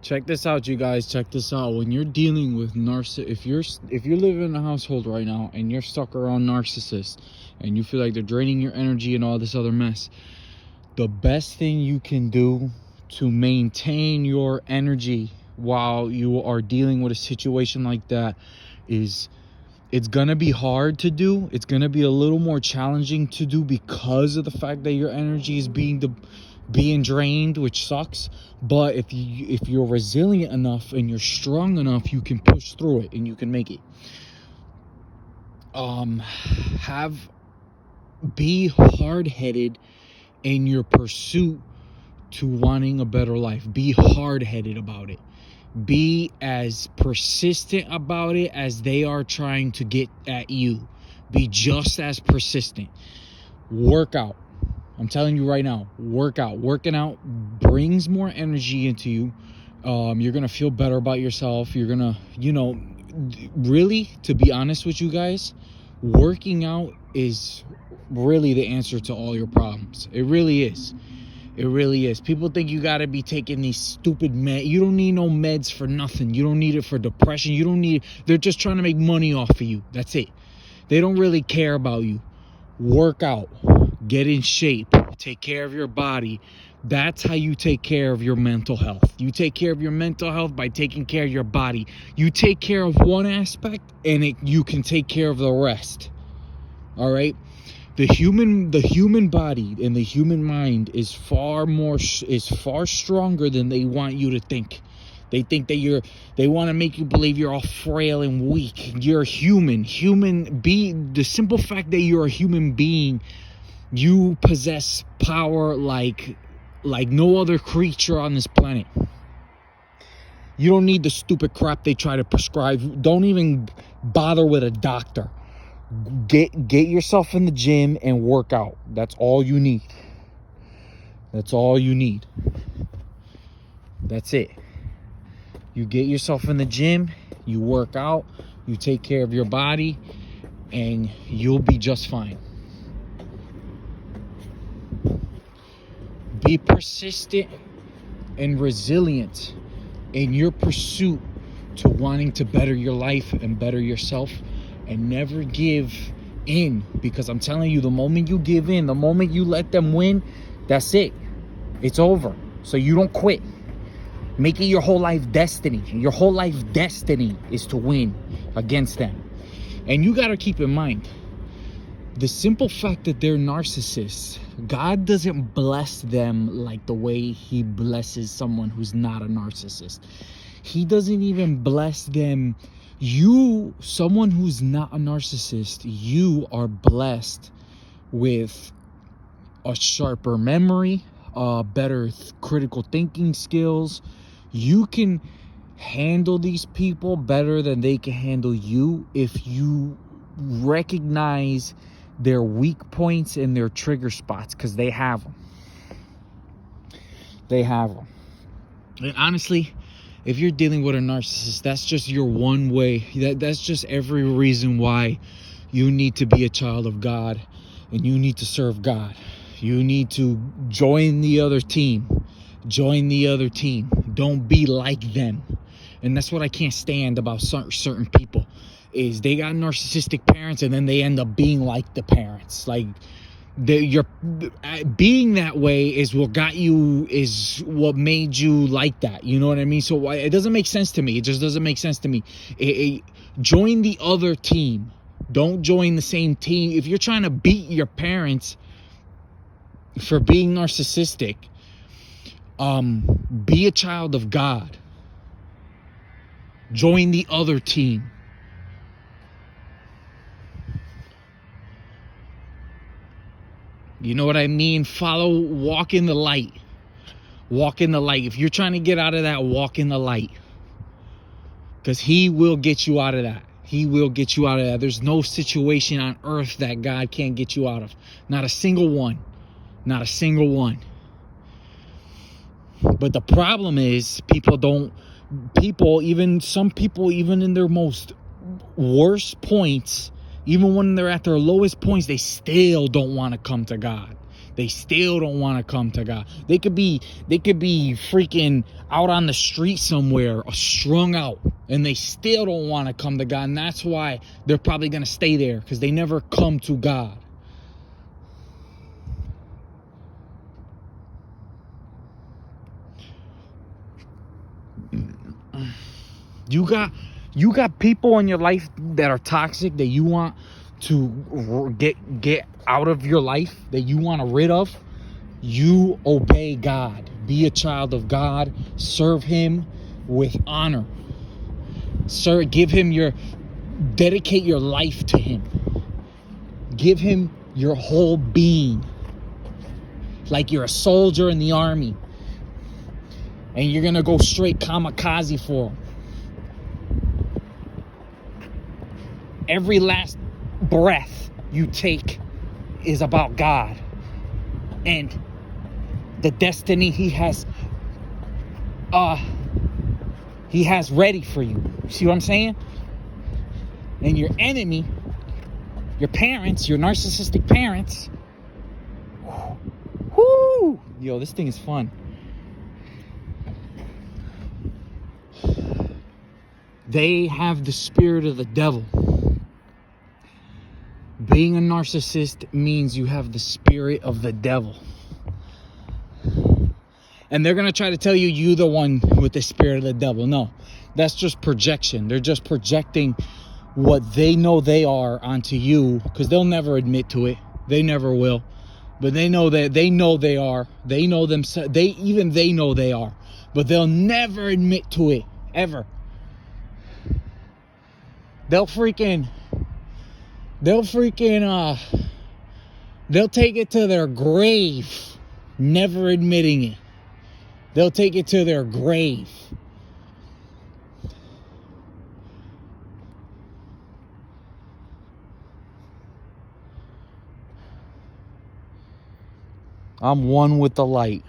Check this out, you guys. Check this out. When you're dealing with if you're living in a household right now and you're stuck around narcissists and you feel like they're draining your energy and all this other mess, the best thing you can do to maintain your energy while you are dealing with a situation like that is, it's gonna be hard to do. It's gonna be a little more challenging to do because of the fact that your energy is being drained, which sucks. But if you're resilient enough and you're strong enough, you can push through it and you can make it. Be hard-headed in your pursuit to wanting a better life. Be hard-headed about it. Be as persistent about it as they are trying to get at you. Be just as persistent. Work out. I'm telling you right now, work out. Working out brings more energy into you. You're going to feel better about yourself. You're going to, really, to be honest with you guys, working out is really the answer to all your problems. It really is. It really is. People think you got to be taking these stupid meds. You don't need no meds for nothing. You don't need it for depression. You don't need it. They're just trying to make money off of you. That's it. They don't really care about you. Work out. Get in shape. Take care of your body. That's how you take care of your mental health. You take care of your mental health by taking care of your body. You take care of one aspect and you can take care of the rest. All right? The human body and the human mind is far stronger than they want you to think. They think that they want to make you believe you're all frail and weak. You're human. The simple fact that you're a human being, you possess power like no other creature on this planet. You don't need the stupid crap they try to prescribe. Don't even bother with a doctor. Get yourself in the gym and work out. That's all you need. That's all you need. That's it. You get yourself in the gym, you work out, you take care of your body, and you'll be just fine. Be persistent and resilient in your pursuit to wanting to better your life and better yourself. And never give in, because I'm telling you, the moment you give in, the moment you let them win, that's it. It's over. So you don't quit. Make it your whole life destiny. Your whole life destiny is to win against them. And you got to keep in mind, the simple fact that they're narcissists, God doesn't bless them like the way he blesses someone who's not a narcissist. He doesn't even bless them. Someone who's not a narcissist, you are blessed with a sharper memory, better critical thinking skills. You can handle these people better than they can handle you if you recognize their weak points and their trigger spots, because they have them. They have them. And honestly, if you're dealing with a narcissist, that's just your one way. That's just every reason why you need to be a child of God and you need to serve God. You need to join the other team. Join the other team. Don't be like them. And that's what I can't stand about certain people, is they got narcissistic parents and then they end up being like the parents. Like, you're being that way is what made you like that. You know what I mean? So it doesn't make sense to me. It just doesn't make sense to me. Join the other team. Don't join the same team. If you're trying to beat your parents for being narcissistic, be a child of God. Join the other team. You know what I mean? Walk in the light. Walk in the light. If you're trying to get out of that, walk in the light. Because he will get you out of that. He will get you out of that. There's no situation on earth that God can't get you out of. Not a single one. Not a single one. But the problem is, some people, even in their most worst points, even when they're at their lowest points, they still don't want to come to God. They still don't want to come to God. They could be freaking out on the street somewhere, strung out, and they still don't want to come to God. And that's why they're probably going to stay there, because they never come to God. You got people in your life that are toxic, that you want to get out of your life, that you want to rid of. You obey God. Be a child of God. Serve him with honor. Dedicate your life to him. Give him your whole being. Like you're a soldier in the army, and you're gonna go straight kamikaze for him. Every last breath you take is about God and the destiny he has ready for you. See what I'm saying? And your enemy, your parents, your narcissistic parents, whoo, yo, this thing is fun. They have the spirit of the devil. Being a narcissist means you have the spirit of the devil. And they're going to try to tell you you're the one with the spirit of the devil. No, that's just projection. They're just projecting what they know they are onto you, because they'll never admit to it. They never will. But they know that they are. They know themselves. They know they are. But they'll never admit to it, ever. They'll take it to their grave, never admitting it. They'll take it to their grave. I'm one with the light.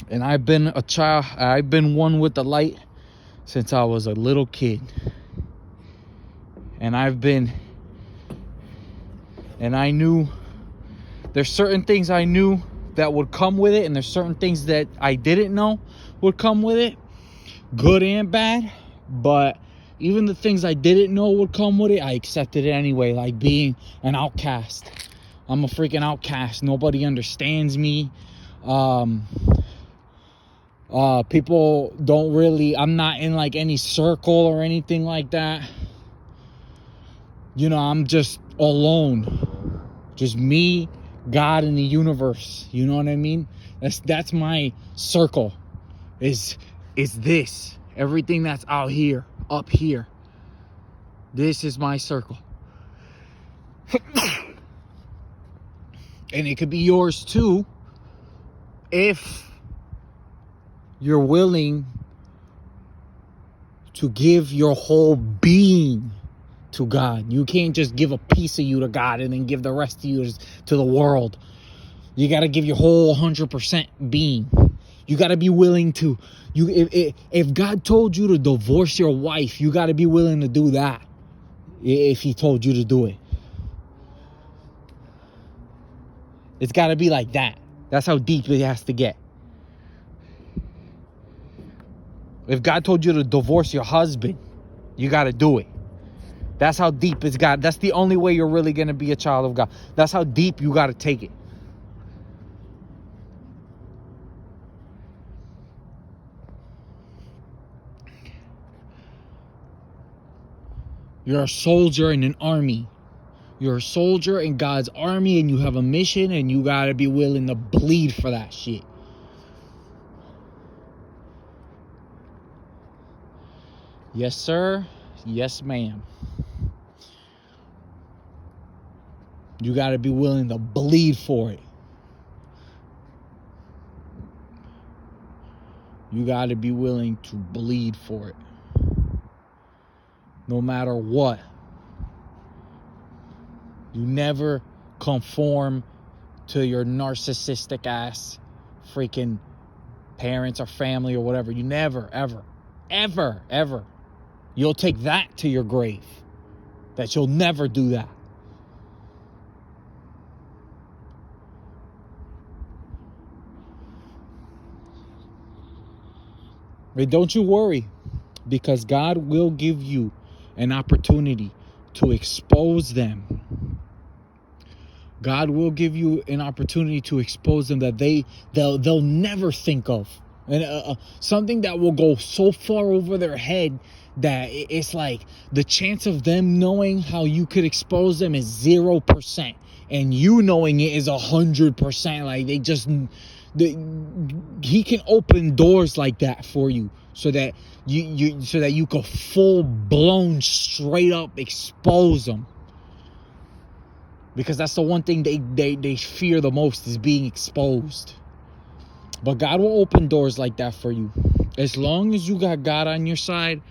And I've been one with the light since I was a little kid. And I knew there's certain things I knew that would come with it, and there's certain things that I didn't know would come with it, good and bad. But even the things I didn't know would come with it, I accepted it anyway, like being an outcast. I'm a freaking outcast. Nobody understands me. People don't really, I'm not in like any circle or anything like that. You know, I'm just alone. Just me, God, and the universe. You know what I mean? That's my circle. Is this. Everything that's out here, up here. This is my circle. And it could be yours too, if you're willing to give your whole being to God. You can't just give a piece of you to God and then give the rest of you to the world. You got to give your whole 100% being. You got to be willing to, if God told you to divorce your wife, you got to be willing to do that. If he told you to do it. It's got to be like that. That's how deep it has to get. If God told you to divorce your husband, you got to do it. That's how deep it's got. That's the only way you're really going to be a child of God. That's how deep you got to take it. You're a soldier in an army. You're a soldier in God's army, and you have a mission, and you got to be willing to bleed for that shit. Yes, sir. Yes, ma'am. You got to be willing to bleed for it. You got to be willing to bleed for it. No matter what. You never conform to your narcissistic ass freaking parents or family or whatever. You never, ever, ever, ever. You'll take that to your grave. That you'll never do that. But don't you worry, because God will give you an opportunity to expose them. God will give you an opportunity to expose them that they'll never think of, and something that will go so far over their head that it's like the chance of them knowing how you could expose them is 0%, and you knowing it is 100%. Like he can open doors like that for you, so that you could full blown straight up expose them. Because that's the one thing they fear the most, is being exposed. But God will open doors like that for you. As long as you got God on your side,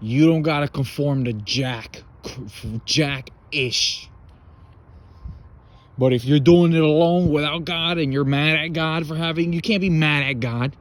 you don't got to conform to Jack-ish. But if you're doing it alone without God and you're mad at God for you can't be mad at God.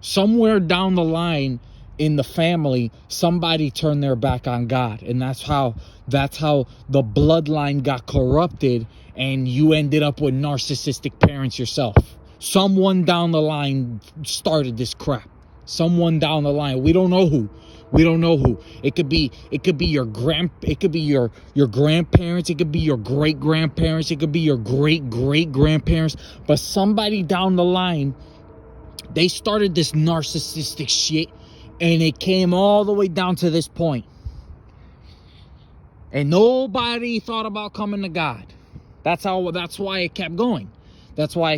Somewhere down the line in the family, somebody turned their back on God, and that's how the bloodline got corrupted, and you ended up with narcissistic parents yourself. Someone down the line started this crap. Someone down the line. We don't know who. It could be your your grandparents, it could be your great grandparents, it could be your great grandparents, but somebody down the line, they started this narcissistic shit, and it came all the way down to this point. And nobody thought about coming to God. That's why it kept going. That's why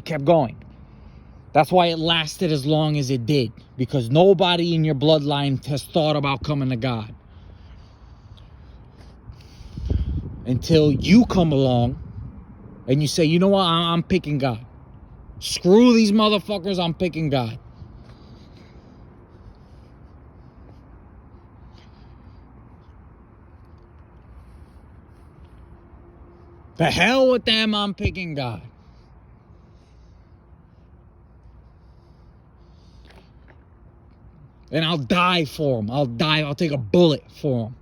it lasted as long as it did. Because nobody in your bloodline has thought about coming to God. Until you come along and you say, you know what, I'm picking God. Screw these motherfuckers, I'm picking God. The hell with them, I'm picking God. And I'll die for them. I'll take a bullet for them.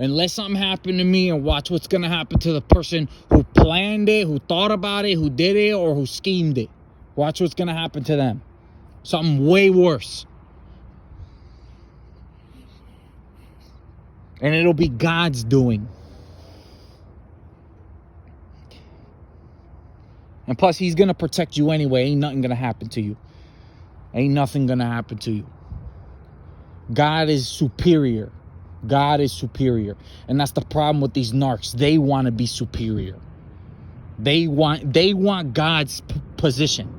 And let something happen to me, and watch what's going to happen to the person who planned it, who thought about it, who did it, or who schemed it. Watch what's going to happen to them. Something way worse. And it'll be God's doing. And plus, he's going to protect you anyway. Ain't nothing going to happen to you. Ain't nothing going to happen to you. God is superior. God is superior. And that's the problem with these narcs. They want to be superior. They want God's position.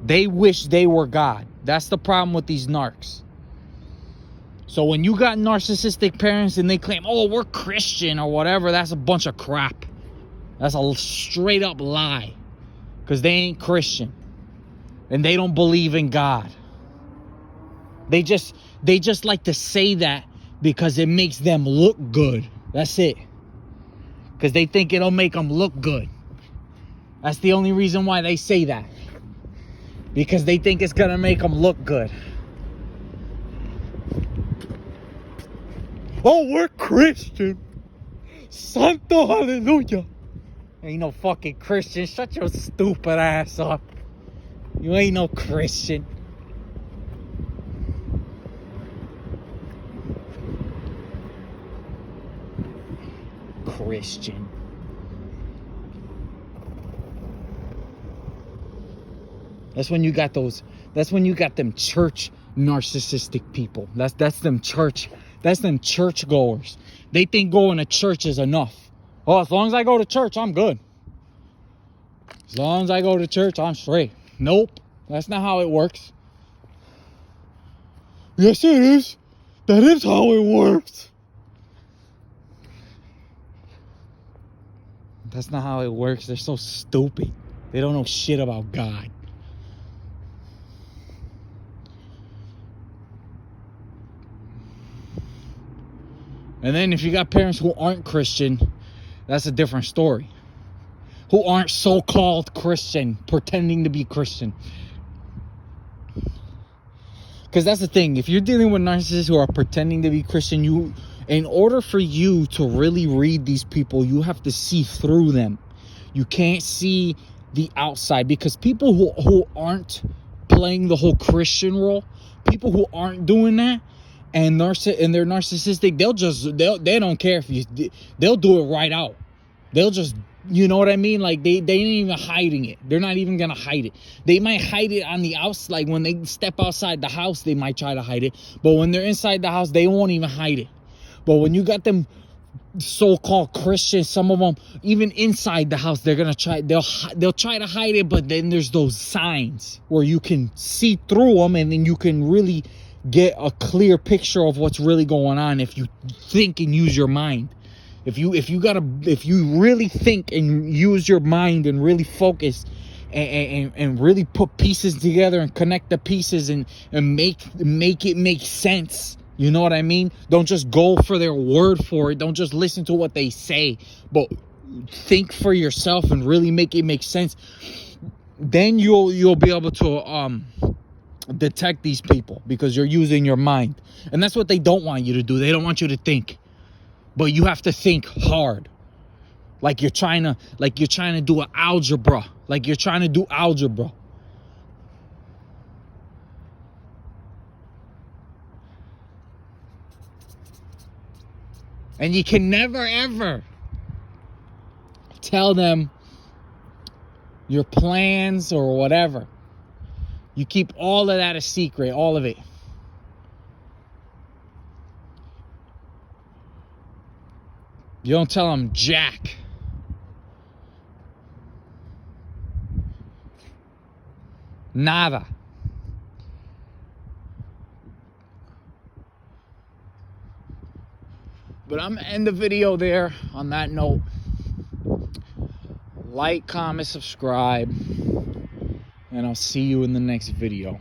They wish they were God. That's the problem with these narcs. So when you got narcissistic parents and they claim, oh, we're Christian or whatever, that's a bunch of crap. That's a straight up lie. Because they ain't Christian. And they don't believe in God. They just like to say that because it makes them look good. That's it. Because they think it'll make them look good. That's the only reason why they say that. Because they think it's going to make them look good. Oh, we're Christian. Santo hallelujah. Ain't no fucking Christian. Shut your stupid ass up. You ain't no Christian. Christian. That's when you got them church narcissistic people. That's them church goers. They think going to church is enough. Oh, as long as I go to church, I'm good. As long as I go to church, I'm straight. Nope. That's not how it works. Yes, it is. That is how it works. That's not how it works. They're so stupid. They don't know shit about God. And then if you got parents who aren't Christian, that's a different story. Who aren't so-called Christian, pretending to be Christian. Because that's the thing. If you're dealing with narcissists who are pretending to be Christian, in order for you to really read these people, you have to see through them. You can't see the outside, because people who aren't playing the whole Christian role, people who aren't doing that, and they're narcissistic, they don't care if they'll do it right out. They'll just, you know what I mean? Like they ain't even hiding it. They're not even gonna hide it. They might hide it on the outside. Like when they step outside the house, they might try to hide it. But when they're inside the house, they won't even hide it. But when you got them so-called Christians, some of them even inside the house, they'll try to hide it. But then there's those signs where you can see through them, and then you can really get a clear picture of what's really going on if you think and use your mind. If you really think and use your mind and really focus and really put pieces together and connect the pieces and make it make sense. You know what I mean? Don't just go for their word for it. Don't just listen to what they say, but think for yourself and really make it make sense. Then you'll be able to detect these people, because you're using your mind. And that's what they don't want you to do. They don't want you to think. But you have to think hard. Like you're trying to do an algebra. Like you're trying to do algebra. And you can never ever tell them your plans or whatever. You keep all of that a secret, all of it. You don't tell them jack. Nada. But I'm gonna end the video there on that note. Like, comment, subscribe, and I'll see you in the next video.